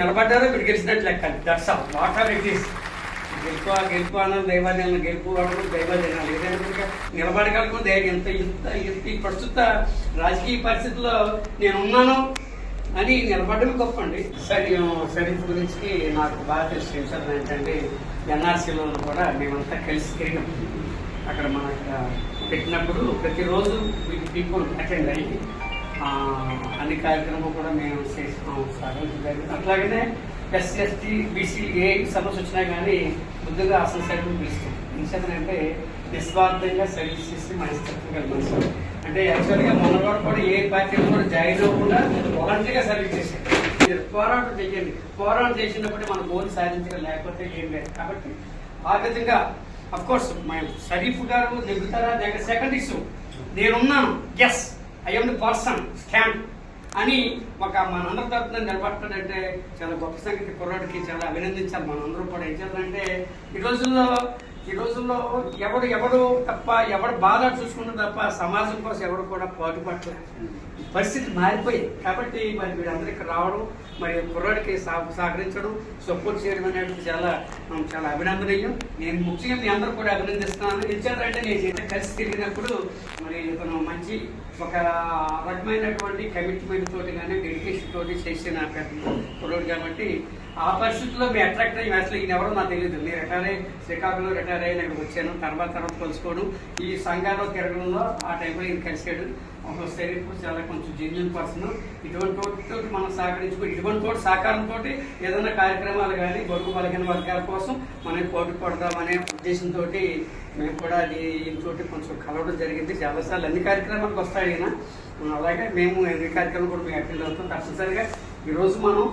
నిలబడ్డారో మీరు గెలిచినట్టు లెక్క. That's all what are it is. గెలుపు అన్నది దైవాధీనం, గెలుపు అన్నది దైవాధీనాలు. ఏదైనా నిలబడగలకు ధైర్యం ఇంత ఇంత ఇంత ఈ ప్రస్తుత రాజకీయ పరిస్థితుల్లో నేను ఉన్నాను అని నిలబడమే గొప్ప అండి. షరీఫ్ గురించి నాకు బాగా తెలిసి విషయం ఏంటంటే ఎన్ఆర్సీలో కూడా మేమంతా కలిసి తిరిగాం. అక్కడ మన పెట్టినప్పుడు ప్రతిరోజు పీపుల్ అటెండ్ అయ్యి అన్ని కార్యక్రమాలు కూడా మేము చేస్తున్నాం సార్. అట్లాగనే ఎస్సీ ఎస్టీ బీసీ ఏ సమస్య వచ్చినా కానీ ముందుగా అసలు సర్వీస్ పిలుస్తాం. ఎందుకంటే నిస్వార్థంగా సర్వీస్ చేసి మనస్తత్వం కలిగి అంటే యాక్చువల్గా మొన్న కూడా ఏ పార్టీలో కూడా జాయిన్ అవ్వకుండా వాలంటరీగా సర్వీస్ చేశారు. మీరు పోరాటం చేయండి, పోరాటం చేసినప్పుడు మన గోల్ సాధించడం లేకపోతే ఏం లేదు. కాబట్టి ఆ విధంగా అఫ్కోర్స్ మా షరీఫ్ గారు నెగ్గుతారా దగ్గర సెకండ్ ఇష్యూ నేనున్నాను, yes I am the person stand అని మనందరి తరఫున నిలబడతాడంటే చాలా గొప్ప సంగతి. కుర్రాడికి చాలా అభినందించాలి మనందరూ కూడా. ఏం చేయాలంటే ఈ రోజుల్లో ఎవడు తప్ప ఎవడు బాధ చూసుకుంటే తప్ప సమాజం కోసం ఎవరు కూడా పాటుపడలేదు. పరిస్థితి మారిపోయాయి. కాబట్టి మరి వీళ్ళందరికీ రావడం, మరి కుర్రాడికి సహకరించడం, సపోర్ట్ చేయడం అనేది చాలా చాలా అభినందనీయం. నేను ముఖ్యంగా మీ అందరూ కూడా అభినందిస్తున్నాను. ఇచ్చారంటే నేను కలిసి తిరిగినప్పుడు మరి ఇతను మంచి ఒక రకమైనటువంటి కమిట్మెంట్ తోటి కానీ డెడికేషన్ తోటి చేసిన కుర్రాడు. కాబట్టి ఆ పరిస్థితుల్లో మీరు అట్రాక్ట్ అయ్యి అసలు ఈయన ఎవరో నాకు తెలియదు. నేను శ్రీకాకుళంలో రిటైర్ అయ్యి నేను వచ్చాను. తర్వాత కలుసుకోవడం, ఈ సంఘాల్లో తిరగడంలో ఆ టైంలో ఈయన కలిసాడు. ఒక షరీఫ్ చాలా కొంచెం జెన్యూన్ పర్సన్. ఇటువంటి తోటి మనం సహకరించుకుని ఇటువంటి సహకారంతో ఏదైనా కార్యక్రమాలు కానీ బడుగు బలహీన వర్గాల కోసం మనం పోటీ పడదామనే ఉద్దేశంతో మేము కూడా అది ఈయనతోటి కొంచెం కలవడం జరిగింది. చాలాసార్లు అన్ని కార్యక్రమాలకు వస్తాయి ఈయన. అలాగే మేము అన్ని కార్యక్రమాలు కూడా మేము అటెండ్ అవుతాం. తప్పనిసరిగా ఈరోజు మనం